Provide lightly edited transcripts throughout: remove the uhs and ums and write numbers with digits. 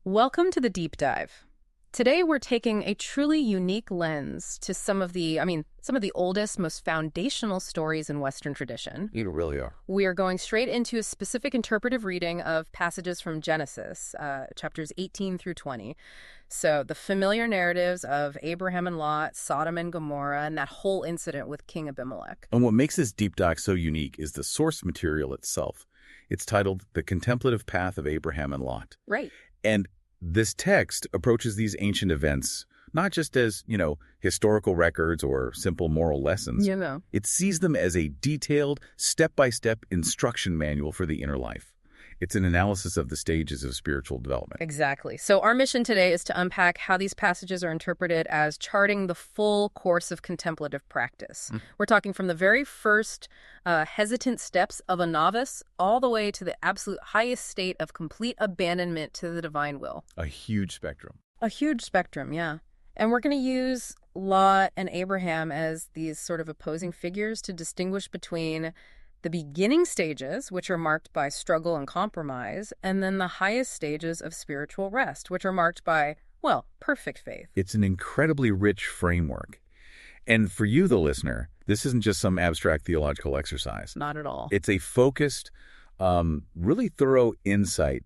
Welcome to the deep dive. Today we're taking a truly unique lens to some of the oldest, most foundational stories in Western tradition. You really are. We are going straight into a specific interpretive reading of passages from Genesis, chapters 18 through 20. So the familiar narratives of Abraham and Lot, Sodom and Gomorrah, and that whole incident with King Abimelech. And what makes this deep dive so unique is the source material itself. It's titled The Contemplative Path of Abraham and Lot. Right. And this text approaches these ancient events not just as, historical records or simple moral lessons. It sees them as a detailed, step-by-step instruction manual for the inner life. It's an analysis of the stages of spiritual development. Exactly. So our mission today is to unpack how these passages are interpreted as charting the full course of contemplative practice. We're talking from the very first hesitant steps of a novice all the way to the absolute highest state of complete abandonment to the divine will. A huge spectrum. A huge spectrum, yeah. And we're going to use Lot and Abraham as these sort of opposing figures to distinguish between the beginning stages, which are marked by struggle and compromise, and then the highest stages of spiritual rest, which are marked by, perfect faith. It's an incredibly rich framework. And for you, the listener, this isn't just some abstract theological exercise. Not at all. It's a focused, really thorough insight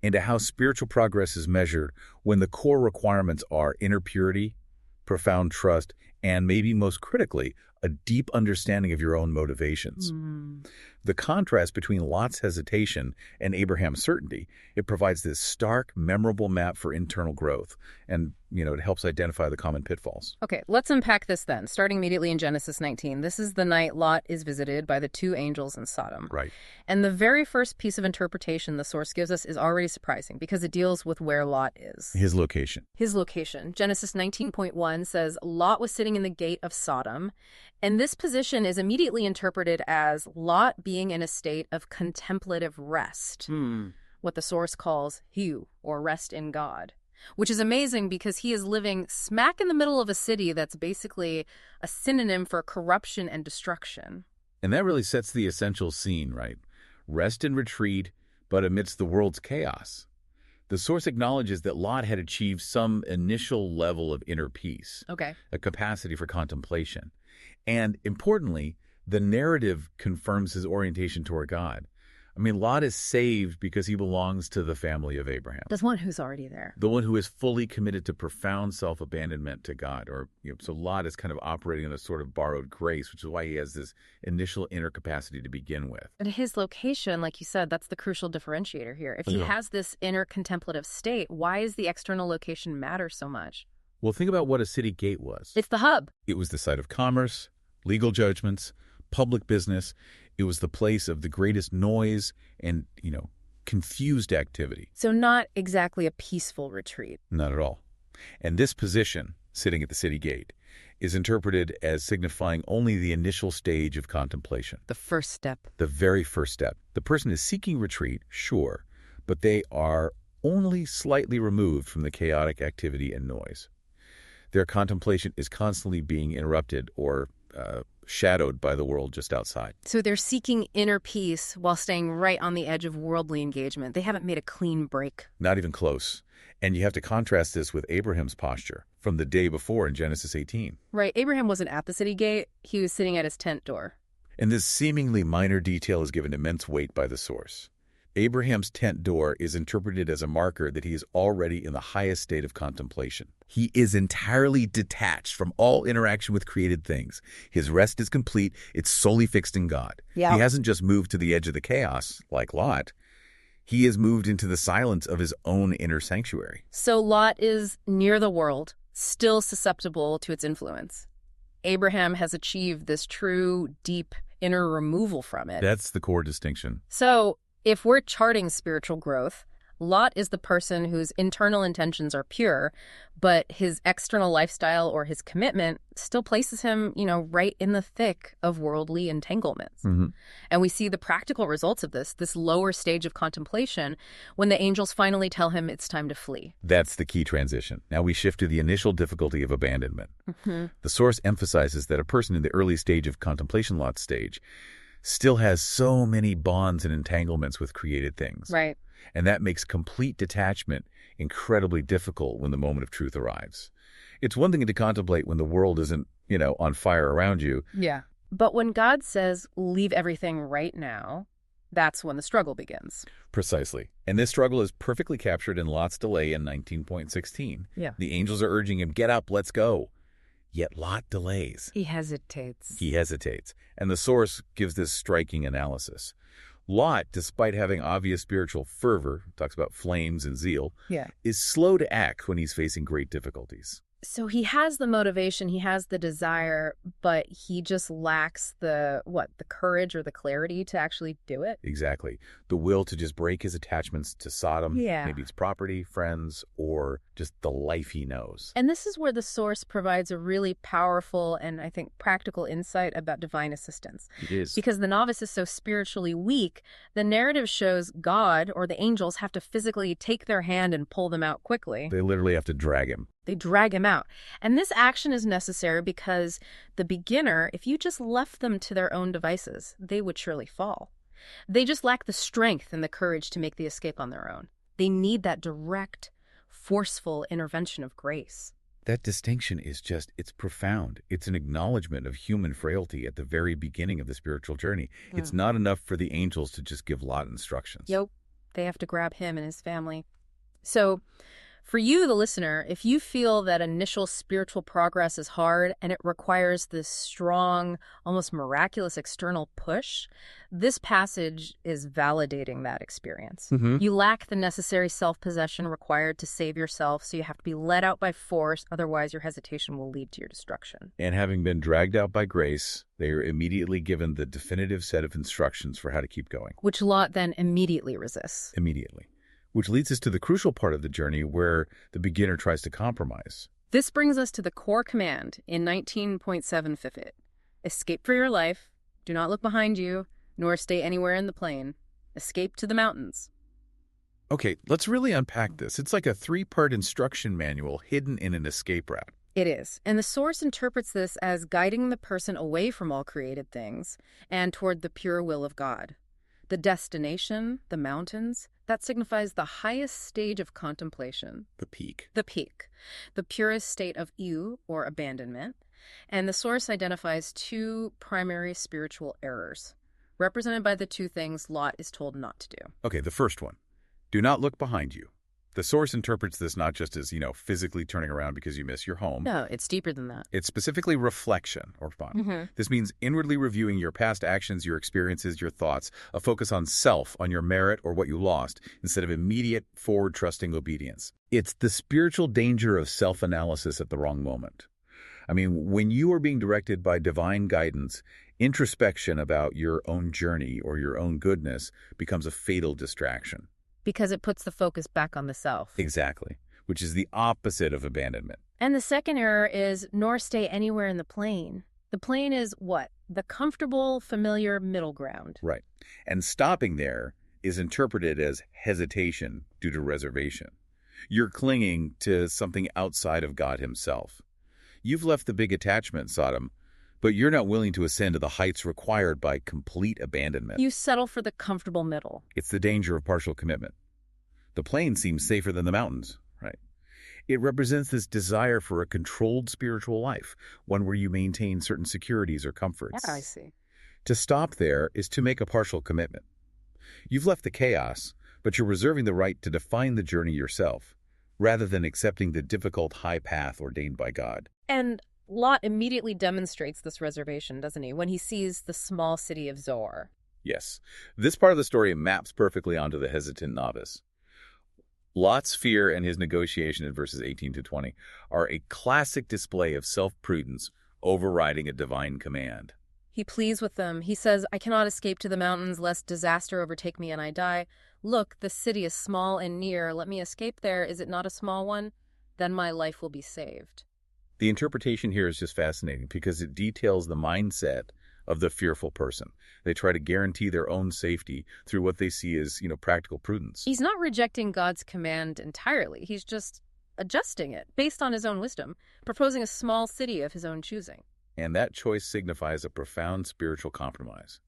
into how spiritual progress is measured when the core requirements are inner purity, profound trust, and maybe most critically, a deep understanding of your own motivations. The contrast between Lot's hesitation and Abraham's certainty, it provides this stark, memorable map for internal growth. And, it helps identify the common pitfalls. Okay, let's unpack this then, starting immediately in Genesis 19. This is the night Lot is visited by the two angels in Sodom. Right. And the very first piece of interpretation the source gives us is already surprising because it deals with where Lot is. His location. Genesis 19.1 says, Lot was sitting in the gate of Sodom. And this position is immediately interpreted as Lot being in a state of contemplative rest, what the source calls hu, or rest in God, which is amazing because he is living smack in the middle of a city that's basically a synonym for corruption and destruction. And that really sets the essential scene, right? Rest and retreat, but amidst the world's chaos. The source acknowledges that Lot had achieved some initial level of inner peace, a capacity for contemplation. And importantly, the narrative confirms his orientation toward God. Lot is saved because he belongs to the family of Abraham. There's one who's already there. The one who is fully committed to profound self-abandonment to God. So Lot is kind of operating in a sort of borrowed grace, which is why he has this initial inner capacity to begin with. And his location, like you said, that's the crucial differentiator here. If he has this inner contemplative state, why does the external location matter so much? Well, think about what a city gate was. It's the hub. It was the site of commerce, legal judgments, public business. It was the place of the greatest noise and, confused activity. So not exactly a peaceful retreat. Not at all. And this position, sitting at the city gate, is interpreted as signifying only the initial stage of contemplation. The first step. The very first step. The person is seeking retreat, sure, but they are only slightly removed from the chaotic activity and noise. Their contemplation is constantly being interrupted or shadowed by the world just outside. So they're seeking inner peace while staying right on the edge of worldly engagement. They haven't made a clean break. Not even close. And you have to contrast this with Abraham's posture from the day before in Genesis 18. Right. Abraham wasn't at the city gate. He was sitting at his tent door. And this seemingly minor detail is given immense weight by the source. Abraham's tent door is interpreted as a marker that he is already in the highest state of contemplation. He is entirely detached from all interaction with created things. His rest is complete. It's solely fixed in God. Yeah. He hasn't just moved to the edge of the chaos, like Lot. He has moved into the silence of his own inner sanctuary. So Lot is near the world, still susceptible to its influence. Abraham has achieved this true, deep inner removal from it. That's the core distinction. So if we're charting spiritual growth, Lot is the person whose internal intentions are pure, but his external lifestyle or his commitment still places him, right in the thick of worldly entanglements. And we see the practical results of this lower stage of contemplation, when the angels finally tell him it's time to flee. That's the key transition. Now we shift to the initial difficulty of abandonment. The source emphasizes that a person in the early stage of contemplation, Lot's stage, still has so many bonds and entanglements with created things. Right. And that makes complete detachment incredibly difficult when the moment of truth arrives. It's one thing to contemplate when the world isn't, on fire around you. Yeah. But when God says, leave everything right now, that's when the struggle begins. Precisely. And this struggle is perfectly captured in Lot's delay in 19.16. Yeah. The angels are urging him, get up, let's go. Yet Lot delays. He hesitates. He hesitates. And the source gives this striking analysis. Lot, despite having obvious spiritual fervor, talks about flames and zeal, is slow to act when he's facing great difficulties. So he has the motivation, he has the desire, but he just lacks the courage or the clarity to actually do it? Exactly. The will to just break his attachments to Sodom, maybe it's property, friends, or just the life he knows. And this is where the source provides a really powerful and, I think, practical insight about divine assistance. It is. Because the novice is so spiritually weak, the narrative shows God or the angels have to physically take their hand and pull them out quickly. They literally have to drag him. They drag him out. And this action is necessary because the beginner, if you just left them to their own devices, they would surely fall. They just lack the strength and the courage to make the escape on their own. They need that direct, forceful intervention of grace. That distinction is it's profound. It's an acknowledgement of human frailty at the very beginning of the spiritual journey. It's not enough for the angels to just give Lot instructions. Yep. They have to grab him and his family. So, for you, the listener, if you feel that initial spiritual progress is hard and it requires this strong, almost miraculous external push, this passage is validating that experience. You lack the necessary self-possession required to save yourself, so you have to be led out by force, otherwise your hesitation will lead to your destruction. And having been dragged out by grace, they are immediately given the definitive set of instructions for how to keep going. Which Lot then immediately resists. Immediately. Which leads us to the crucial part of the journey where the beginner tries to compromise. This brings us to the core command in 19.7 Fifit. Escape for your life, do not look behind you, nor stay anywhere in the plain. Escape to the mountains. Okay, let's really unpack this. It's like a 3-part instruction manual hidden in an escape route. It is, and the source interprets this as guiding the person away from all created things and toward the pure will of God. The destination, the mountains, that signifies the highest stage of contemplation. The peak. The peak. The purest state of eu, or abandonment. And the source identifies 2 primary spiritual errors, represented by the 2 things Lot is told not to do. Okay, the first one. Do not look behind you. The source interprets this not just as, physically turning around because you miss your home. No, it's deeper than that. It's specifically reflection, or fun. This means inwardly reviewing your past actions, your experiences, your thoughts, a focus on self, on your merit or what you lost, instead of immediate, forward-trusting obedience. It's the spiritual danger of self-analysis at the wrong moment. I mean, when you are being directed by divine guidance, introspection about your own journey or your own goodness becomes a fatal distraction. Because it puts the focus back on the self. Exactly, which is the opposite of abandonment. And the second error is nor stay anywhere in the plain. The plain is what? The comfortable, familiar middle ground. Right. And stopping there is interpreted as hesitation due to reservation. You're clinging to something outside of God himself. You've left the big attachment, Sodom, but you're not willing to ascend to the heights required by complete abandonment. You settle for the comfortable middle. It's the danger of partial commitment. The plain seems safer than the mountains, right? It represents this desire for a controlled spiritual life, one where you maintain certain securities or comforts. Yeah, I see. To stop there is to make a partial commitment. You've left the chaos, but you're reserving the right to define the journey yourself, rather than accepting the difficult high path ordained by God. And Lot immediately demonstrates this reservation, doesn't he, when he sees the small city of Zoar. Yes. This part of the story maps perfectly onto the hesitant novice. Lot's fear and his negotiation in verses 18 to 20 are a classic display of self-prudence overriding a divine command. He pleads with them. He says, I cannot escape to the mountains lest disaster overtake me and I die. Look, the city is small and near. Let me escape there. Is it not a small one? Then my life will be saved. The interpretation here is just fascinating because it details the mindset of the fearful person. They try to guarantee their own safety through what they see as, practical prudence. He's not rejecting God's command entirely. He's just adjusting it based on his own wisdom, proposing a small city of his own choosing. And that choice signifies a profound spiritual compromise.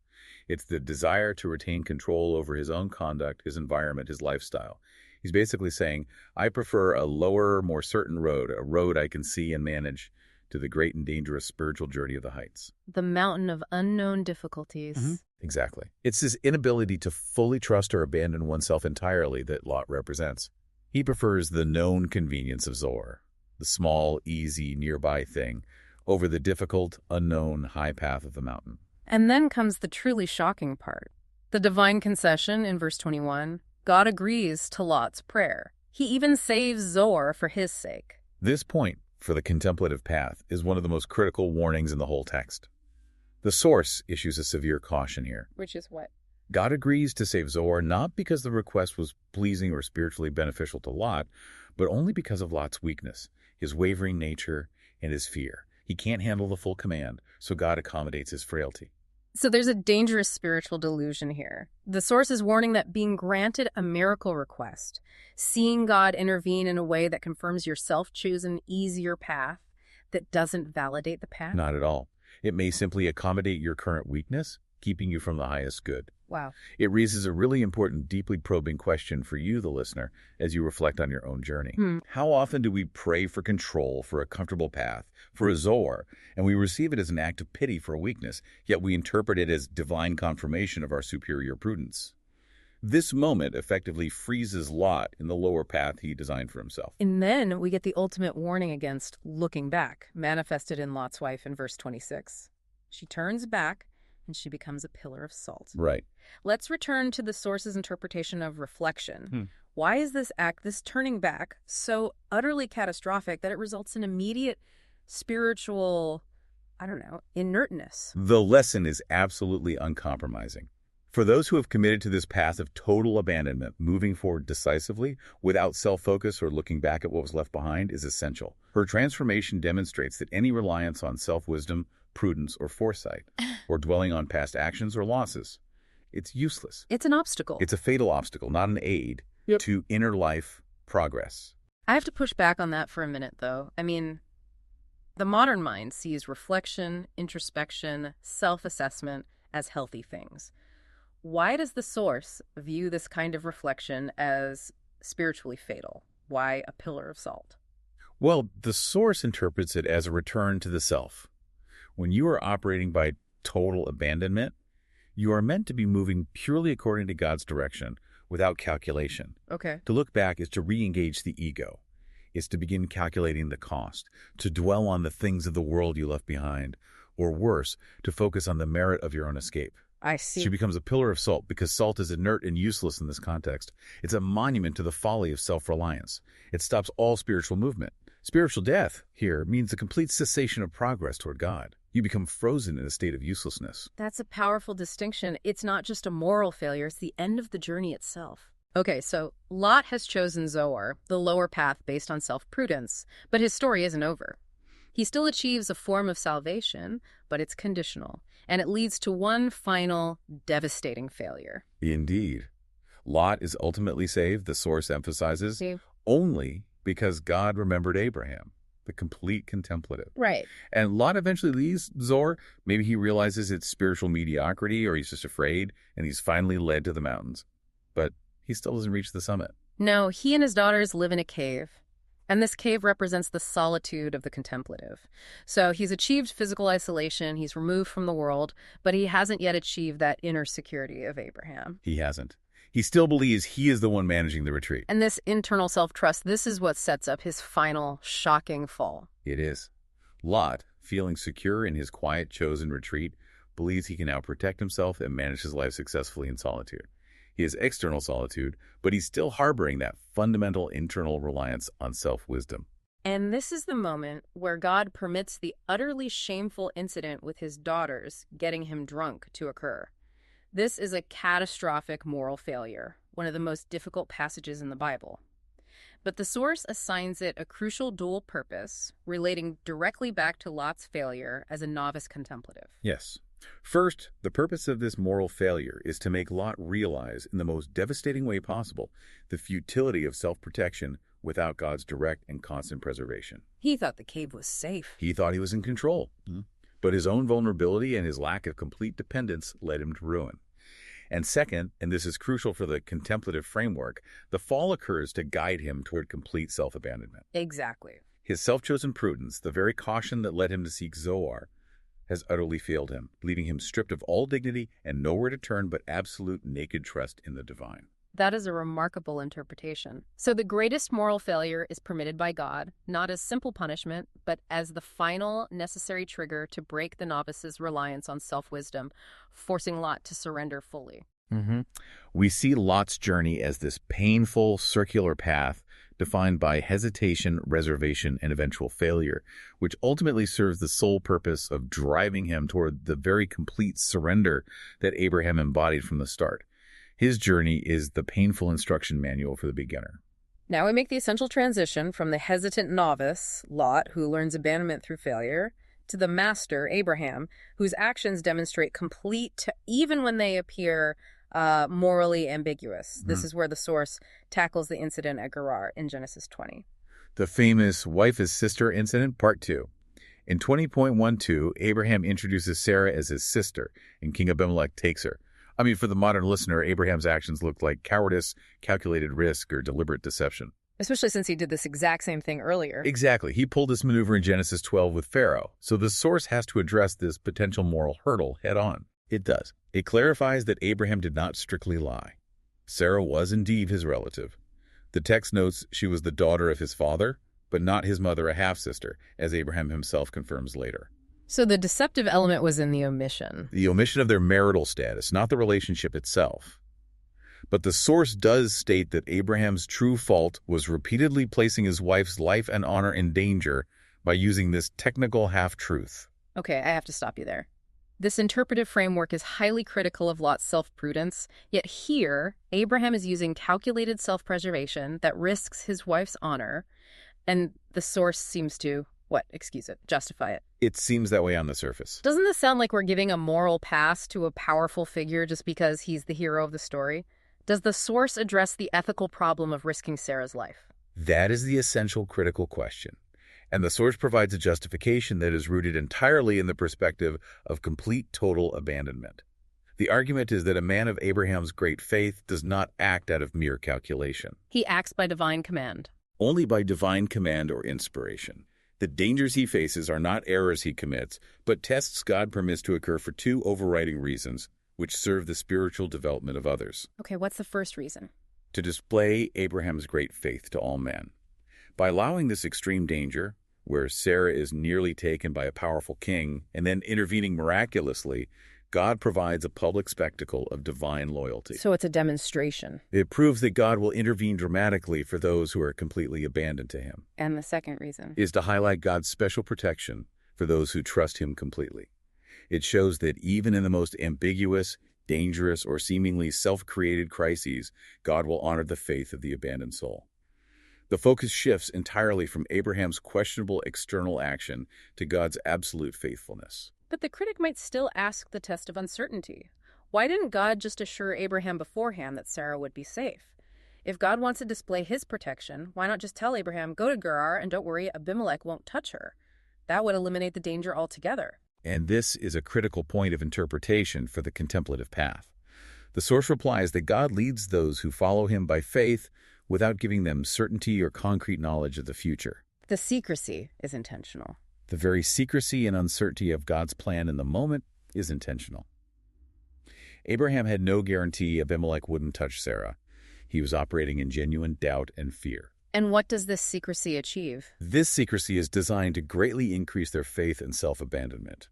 It's the desire to retain control over his own conduct, his environment, his lifestyle. He's basically saying, I prefer a lower, more certain road, a road I can see and manage, to the great and dangerous spiritual journey of the heights. The mountain of unknown difficulties. Exactly. It's this inability to fully trust or abandon oneself entirely that Lot represents. He prefers the known convenience of Zoar, the small, easy, nearby thing, over the difficult, unknown, high path of the mountain. And then comes the truly shocking part. The divine concession in verse 21. God agrees to Lot's prayer. He even saves Zoar for his sake. This point for the contemplative path is one of the most critical warnings in the whole text. The source issues a severe caution here. Which is what? God agrees to save Zoar not because the request was pleasing or spiritually beneficial to Lot, but only because of Lot's weakness, his wavering nature, and his fear. He can't handle the full command, so God accommodates his frailty. So there's a dangerous spiritual delusion here. The source is warning that being granted a miracle request, seeing God intervene in a way that confirms your self-chosen, easier path, that doesn't validate the path? Not at all. It may simply accommodate your current weakness, keeping you from the highest good. Wow. It raises a really important, deeply probing question for you, the listener, as you reflect on your own journey. How often do we pray for control, for a comfortable path, for a Zoar, and we receive it as an act of pity for a weakness, yet we interpret it as divine confirmation of our superior prudence? This moment effectively freezes Lot in the lower path he designed for himself. And then we get the ultimate warning against looking back, manifested in Lot's wife in verse 26. She turns back, and she becomes a pillar of salt. Right. Let's return to the source's interpretation of reflection. Why is this act, this turning back, so utterly catastrophic that it results in immediate spiritual, inertness? The lesson is absolutely uncompromising. For those who have committed to this path of total abandonment, moving forward decisively, without self-focus or looking back at what was left behind, is essential. Her transformation demonstrates that any reliance on self-wisdom, prudence, or foresight, or dwelling on past actions or losses, it's useless. It's an obstacle. It's a fatal obstacle, not an aid to inner life progress. I have to push back on that for a minute, though. The modern mind sees reflection, introspection, self-assessment as healthy things. Why does the source view this kind of reflection as spiritually fatal? Why a pillar of salt? Well, the source interprets it as a return to the self. When you are operating by total abandonment, you are meant to be moving purely according to God's direction, without calculation. Okay. To look back is to re-engage the ego. It's to begin calculating the cost, to dwell on the things of the world you left behind, or worse, to focus on the merit of your own escape. I see. She becomes a pillar of salt because salt is inert and useless in this context. It's a monument to the folly of self-reliance. It stops all spiritual movement. Spiritual death here means the complete cessation of progress toward God. You become frozen in a state of uselessness. That's a powerful distinction. It's not just a moral failure, it's the end of the journey itself. Okay, so Lot has chosen Zoar, the lower path based on self-prudence, but his story isn't over. He still achieves a form of salvation, but it's conditional, and it leads to one final, devastating failure. Indeed. Lot is ultimately saved, the source emphasizes, only because God remembered Abraham, the complete contemplative. Right. And Lot eventually leaves Zoar. Maybe he realizes it's spiritual mediocrity, or he's just afraid, and he's finally led to the mountains. But he still doesn't reach the summit. No, he and his daughters live in a cave. And this cave represents the solitude of the contemplative. So he's achieved physical isolation, he's removed from the world, but he hasn't yet achieved that inner security of Abraham. He hasn't. He still believes he is the one managing the retreat. And this internal self-trust, this is what sets up his final, shocking fall. It is. Lot, feeling secure in his quiet, chosen retreat, believes he can now protect himself and manage his life successfully in solitude. He has external solitude, but he's still harboring that fundamental internal reliance on self-wisdom. And this is the moment where God permits the utterly shameful incident with his daughters getting him drunk to occur. This is a catastrophic moral failure, one of the most difficult passages in the Bible. But the source assigns it a crucial dual purpose, relating directly back to Lot's failure as a novice contemplative. Yes. First, the purpose of this moral failure is to make Lot realize in the most devastating way possible the futility of self-protection without God's direct and constant preservation. He thought the cave was safe. He thought he was in control, but his own vulnerability and his lack of complete dependence led him to ruin. And second, and this is crucial for the contemplative framework, the fall occurs to guide him toward complete self-abandonment. Exactly. His self-chosen prudence, the very caution that led him to seek Zoar, has utterly failed him, leaving him stripped of all dignity and nowhere to turn but absolute naked trust in the divine. That is a remarkable interpretation. So the greatest moral failure is permitted by God, not as simple punishment, but as the final necessary trigger to break the novice's reliance on self-wisdom, forcing Lot to surrender fully. We see Lot's journey as this painful, circular path defined by hesitation, reservation, and eventual failure, which ultimately serves the sole purpose of driving him toward the very complete surrender that Abraham embodied from the start. His journey is the painful instruction manual for the beginner. Now we make the essential transition from the hesitant novice, Lot, who learns abandonment through failure, to the master, Abraham, whose actions demonstrate complete, even when they appear morally ambiguous. This is where the source tackles the incident at Gerar in Genesis 20. The famous wife is sister incident, part 2. In 20.12, Abraham introduces Sarah as his sister, and King Abimelech takes her. I mean, for the modern listener, Abraham's actions look like cowardice, calculated risk, or deliberate deception. Especially since he did this exact same thing earlier. Exactly. He pulled this maneuver in Genesis 12 with Pharaoh. So the source has to address this potential moral hurdle head on. It does. It clarifies that Abraham did not strictly lie. Sarah was indeed his relative. The text notes she was the daughter of his father, but not his mother, a half-sister, as Abraham himself confirms later. So the deceptive element was in the omission. The omission of their marital status, not the relationship itself. But the source does state that Abraham's true fault was repeatedly placing his wife's life and honor in danger by using this technical half-truth. Okay, I have to stop you there. This interpretive framework is highly critical of Lot's self-prudence, yet here, Abraham is using calculated self-preservation that risks his wife's honor, and the source seems to, justify it. It seems that way on the surface. Doesn't this sound like we're giving a moral pass to a powerful figure just because he's the hero of the story? Does the source address the ethical problem of risking Sarah's life? That is the essential critical question. And the source provides a justification that is rooted entirely in the perspective of complete total abandonment. The argument is that a man of Abraham's great faith does not act out of mere calculation. He acts by divine command. Only by divine command or inspiration. The dangers he faces are not errors he commits, but tests God permits to occur for two overriding reasons, which serve the spiritual development of others. Okay, what's the first reason? To display Abraham's great faith to all men. By allowing this extreme danger, where Sarah is nearly taken by a powerful king and then intervening miraculously, God provides a public spectacle of divine loyalty. So it's a demonstration. It proves that God will intervene dramatically for those who are completely abandoned to him. And the second reason is to highlight God's special protection for those who trust him completely. It shows that even in the most ambiguous, dangerous, or seemingly self-created crises, God will honor the faith of the abandoned soul. The focus shifts entirely from Abraham's questionable external action to God's absolute faithfulness. But the critic might still ask the test of uncertainty. Why didn't God just assure Abraham beforehand that Sarah would be safe? If God wants to display his protection, why not just tell Abraham, go to Gerar and don't worry, Abimelech won't touch her? That would eliminate the danger altogether. And this is a critical point of interpretation for the contemplative path. The source replies that God leads those who follow him by faith without giving them certainty or concrete knowledge of the future. The secrecy is intentional. The very secrecy and uncertainty of God's plan in the moment is intentional. Abraham had no guarantee Abimelech wouldn't touch Sarah. He was operating in genuine doubt and fear. And what does this secrecy achieve? This secrecy is designed to greatly increase their faith and self-abandonment.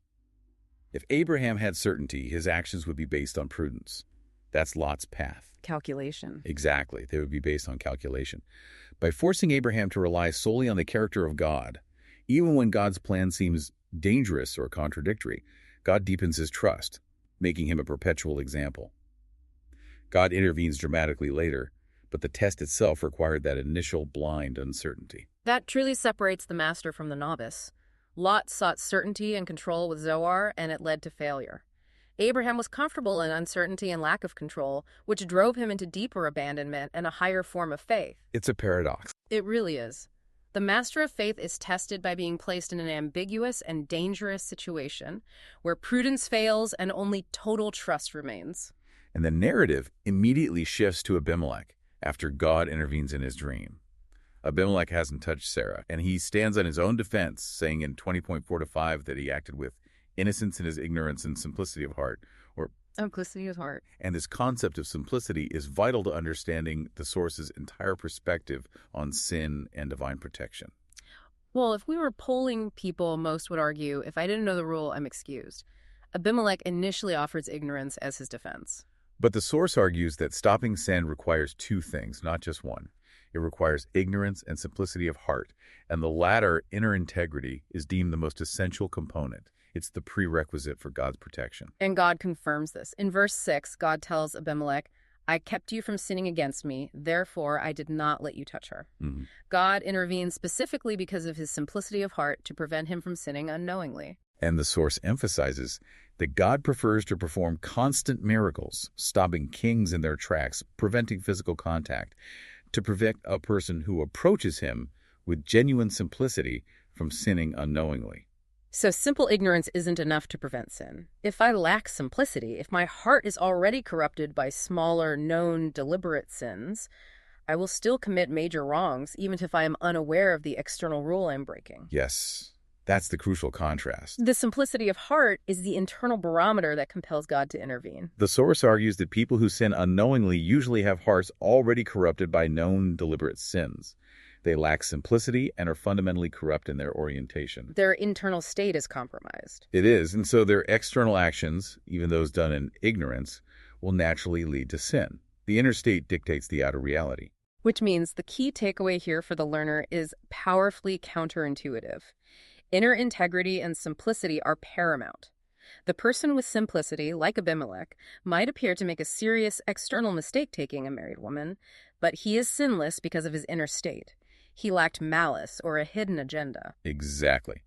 If Abraham had certainty, his actions would be based on prudence. That's Lot's path. Calculation. Exactly. They would be based on calculation. By forcing Abraham to rely solely on the character of God, even when God's plan seems dangerous or contradictory, God deepens his trust, making him a perpetual example. God intervenes dramatically later, but the test itself required that initial blind uncertainty. That truly separates the master from the novice. Lot sought certainty and control with Zoar, and it led to failure. Abraham was comfortable in uncertainty and lack of control, which drove him into deeper abandonment and a higher form of faith. It's a paradox. It really is. The master of faith is tested by being placed in an ambiguous and dangerous situation where prudence fails and only total trust remains. And the narrative immediately shifts to Abimelech after God intervenes in his dream. Abimelech hasn't touched Sarah, and he stands on his own defense, saying in 20.4-5 that he acted with innocence in his ignorance and simplicity of heart. Simplicity of heart. And this concept of simplicity is vital to understanding the source's entire perspective on sin and divine protection. Well, if we were polling people, most would argue, if I didn't know the rule, I'm excused. Abimelech initially offers ignorance as his defense. But the source argues that stopping sin requires two things, not just one. It requires ignorance and simplicity of heart, and the latter, inner integrity, is deemed the most essential component. It's the prerequisite for God's protection. And God confirms this. In verse 6, God tells Abimelech, I kept you from sinning against me, therefore I did not let you touch her. Mm-hmm. God intervenes specifically because of his simplicity of heart to prevent him from sinning unknowingly. And the source emphasizes that God prefers to perform constant miracles, stopping kings in their tracks, preventing physical contact, to prevent a person who approaches him with genuine simplicity from sinning unknowingly. So simple ignorance isn't enough to prevent sin. If I lack simplicity, if my heart is already corrupted by smaller, known, deliberate sins, I will still commit major wrongs, even if I am unaware of the external rule I'm breaking. Yes, that's the crucial contrast. The simplicity of heart is the internal barometer that compels God to intervene. The source argues that people who sin unknowingly usually have hearts already corrupted by known, deliberate sins. They lack simplicity and are fundamentally corrupt in their orientation. Their internal state is compromised. It is, and so their external actions, even those done in ignorance, will naturally lead to sin. The inner state dictates the outer reality. Which means the key takeaway here for the learner is powerfully counterintuitive. Inner integrity and simplicity are paramount. The person with simplicity, like Abimelech, might appear to make a serious external mistake taking a married woman, but he is sinless because of his inner state. He lacked malice or a hidden agenda. Exactly.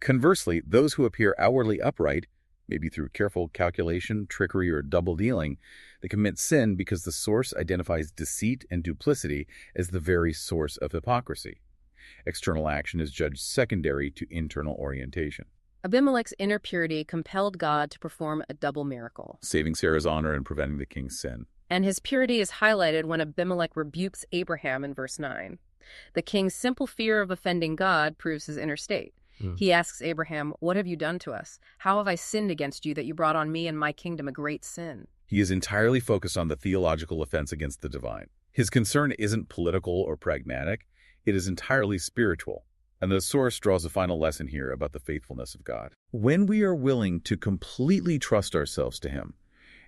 Conversely, those who appear outwardly upright, maybe through careful calculation, trickery, or double-dealing, they commit sin because the source identifies deceit and duplicity as the very source of hypocrisy. External action is judged secondary to internal orientation. Abimelech's inner purity compelled God to perform a double miracle, saving Sarah's honor and preventing the king's sin. And his purity is highlighted when Abimelech rebukes Abraham in verse 9. The king's simple fear of offending God proves his inner state. He asks Abraham, what have you done to us? How have I sinned against you that you brought on me and my kingdom a great sin? He is entirely focused on the theological offense against the divine. His concern isn't political or pragmatic. It is entirely spiritual. And the source draws a final lesson here about the faithfulness of God. When we are willing to completely trust ourselves to him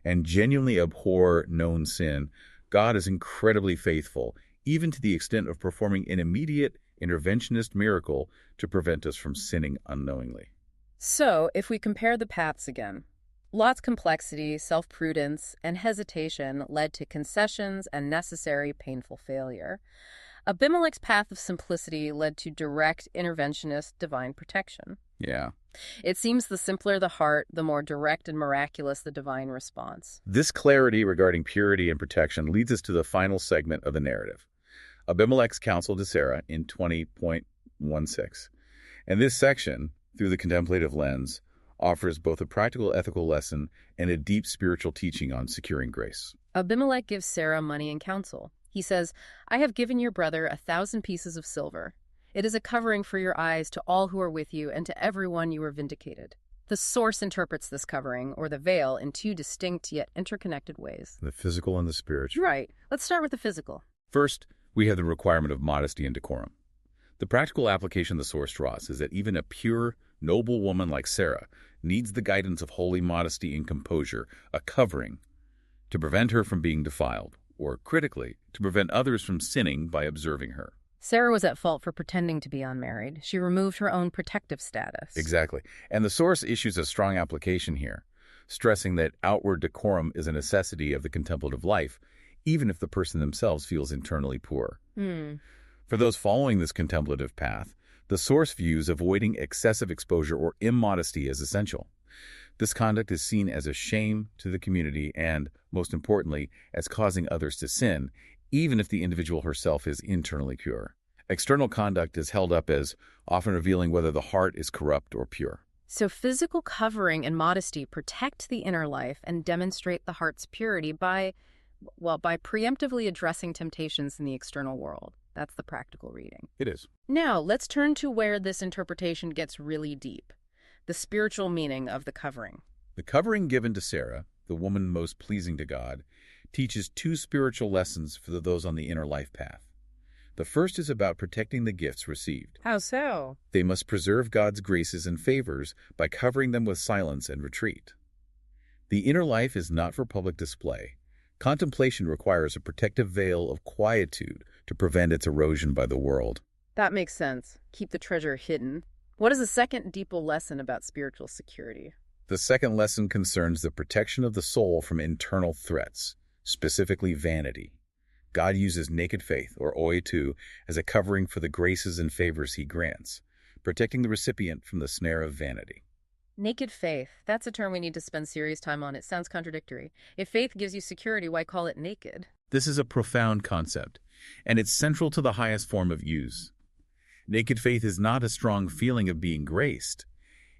and genuinely abhor known sin, God is incredibly faithful, even to the extent of performing an immediate interventionist miracle to prevent us from sinning unknowingly. So, if we compare the paths again, Lot's complexity, self-prudence, and hesitation led to concessions and necessary painful failure. Abimelech's path of simplicity led to direct interventionist divine protection. Yeah. It seems the simpler the heart, the more direct and miraculous the divine response. This clarity regarding purity and protection leads us to the final segment of the narrative, Abimelech's counsel to Sarah in 20.16. And this section, through the contemplative lens, offers both a practical ethical lesson and a deep spiritual teaching on securing grace. Abimelech gives Sarah money and counsel. He says, I have given your brother 1,000 pieces of silver. It is a covering for your eyes to all who are with you and to everyone you are vindicated. The source interprets this covering, or the veil, in two distinct yet interconnected ways. The physical and the spiritual. Right. Let's start with the physical. First, we have the requirement of modesty and decorum. The practical application the source draws is that even a pure, noble woman like Sarah needs the guidance of holy modesty and composure, a covering, to prevent her from being defiled, or critically, to prevent others from sinning by observing her. Sarah was at fault for pretending to be unmarried. She removed her own protective status. Exactly. And the source issues a strong application here, stressing that outward decorum is a necessity of the contemplative life, even if the person themselves feels internally poor. For those following this contemplative path, the source views avoiding excessive exposure or immodesty as essential. This conduct is seen as a shame to the community and, most importantly, as causing others to sin, even if the individual herself is internally pure. External conduct is held up as often revealing whether the heart is corrupt or pure. So physical covering and modesty protect the inner life and demonstrate the heart's purity by preemptively addressing temptations in the external world. That's the practical reading. It is. Now, let's turn to where this interpretation gets really deep, the spiritual meaning of the covering. The covering given to Sarah, the woman most pleasing to God, teaches two spiritual lessons for those on the inner life path. The first is about protecting the gifts received. How so? They must preserve God's graces and favors by covering them with silence and retreat. The inner life is not for public display. Contemplation requires a protective veil of quietude to prevent its erosion by the world. That makes sense. Keep the treasure hidden. What is the second deeper lesson about spiritual security? The second lesson concerns the protection of the soul from internal threats, specifically vanity. God uses naked faith, or oitu, as a covering for the graces and favors he grants, protecting the recipient from the snare of vanity. Naked faith. That's a term we need to spend serious time on. It sounds contradictory. If faith gives you security, why call it naked? This is a profound concept, and it's central to the highest form of use. Naked faith is not a strong feeling of being graced.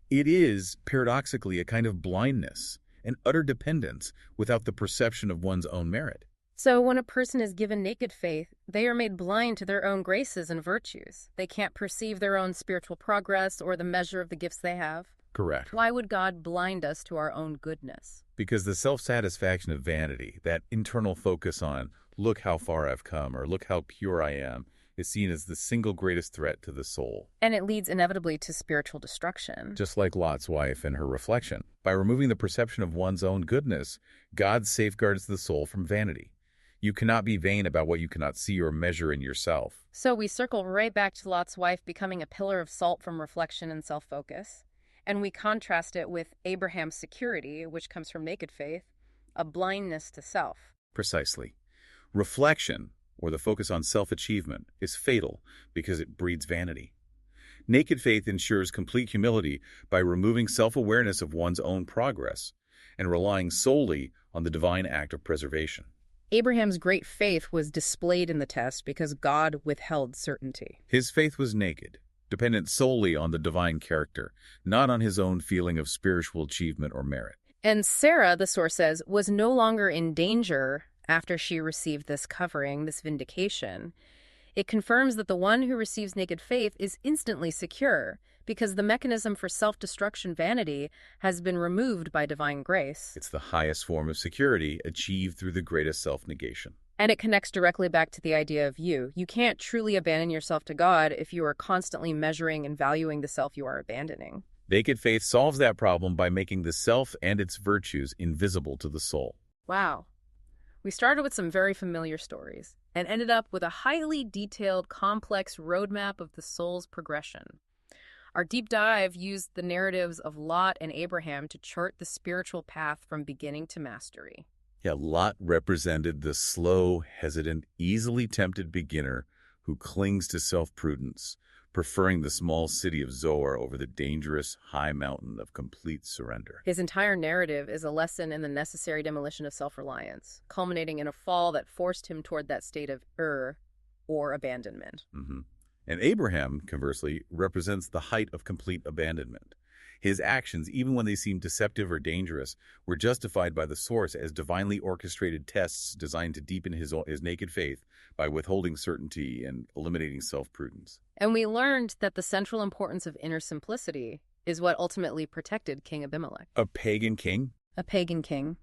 It is, paradoxically, a kind of blindness, an utter dependence without the perception of one's own merit. So when a person is given naked faith, they are made blind to their own graces and virtues. They can't perceive their own spiritual progress or the measure of the gifts they have. Correct. Why would God blind us to our own goodness? Because the self-satisfaction of vanity, that internal focus on, look how far I've come, or look how pure I am, is seen as the single greatest threat to the soul. And it leads inevitably to spiritual destruction. Just like Lot's wife and her reflection. By removing the perception of one's own goodness, God safeguards the soul from vanity. You cannot be vain about what you cannot see or measure in yourself. So we circle right back to Lot's wife becoming a pillar of salt from reflection and self-focus. And we contrast it with Abraham's security, which comes from naked faith, a blindness to self. Precisely. Reflection, or the focus on self-achievement, is fatal because it breeds vanity. Naked faith ensures complete humility by removing self-awareness of one's own progress and relying solely on the divine act of preservation. Abraham's great faith was displayed in the test because God withheld certainty. His faith was naked, dependent solely on the divine character, not on his own feeling of spiritual achievement or merit. And Sarah, the source says, was no longer in danger after she received this covering, this vindication. It confirms that the one who receives naked faith is instantly secure because the mechanism for self-destruction vanity has been removed by divine grace. It's the highest form of security achieved through the greatest self-negation. And it connects directly back to the idea of you. You can't truly abandon yourself to God if you are constantly measuring and valuing the self you are abandoning. Naked faith solves that problem by making the self and its virtues invisible to the soul. Wow. We started with some very familiar stories and ended up with a highly detailed, complex roadmap of the soul's progression. Our deep dive used the narratives of Lot and Abraham to chart the spiritual path from beginning to mastery. Yeah, Lot represented the slow, hesitant, easily tempted beginner who clings to self-prudence, preferring the small city of Zoar over the dangerous high mountain of complete surrender. His entire narrative is a lesson in the necessary demolition of self-reliance, culminating in a fall that forced him toward that state of or abandonment. And Abraham, conversely, represents the height of complete abandonment. His actions, even when they seemed deceptive or dangerous, were justified by the source as divinely orchestrated tests designed to deepen his naked faith by withholding certainty and eliminating self-prudence. And we learned that the central importance of inner simplicity is what ultimately protected King Abimelech. A pagan king? A pagan king.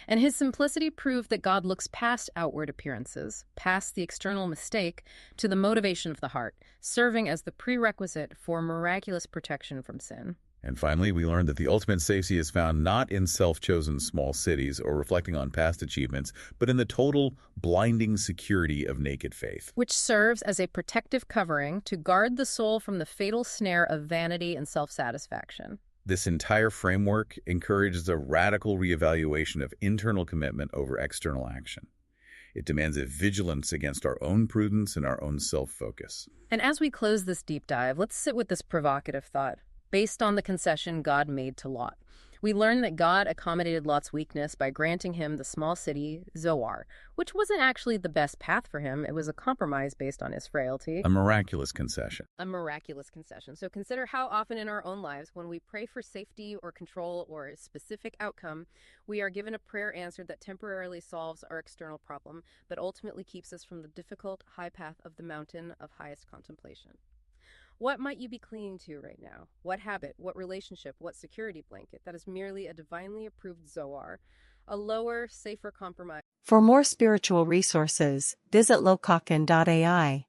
And his simplicity proved that God looks past outward appearances, past the external mistake, to the motivation of the heart, serving as the prerequisite for miraculous protection from sin. And finally, we learned that the ultimate safety is found not in self-chosen small cities or reflecting on past achievements, but in the total, blinding security of naked faith, which serves as a protective covering to guard the soul from the fatal snare of vanity and self-satisfaction. This entire framework encourages a radical reevaluation of internal commitment over external action. It demands a vigilance against our own prudence and our own self-focus. And as we close this deep dive, let's sit with this provocative thought. Based on the concession God made to Lot, We learn that God accommodated Lot's weakness by granting him the small city, Zoar, which wasn't actually the best path for him. It was a compromise based on his frailty. A miraculous concession. A miraculous concession. So consider how often in our own lives, when we pray for safety or control or a specific outcome, we are given a prayer answered that temporarily solves our external problem, but ultimately keeps us from the difficult high path of the mountain of highest contemplation. What might you be clinging to right now? What habit, what relationship, what security blanket that is merely a divinely approved Zoar, a lower, safer compromise? For more spiritual resources, visit lokaken.ai.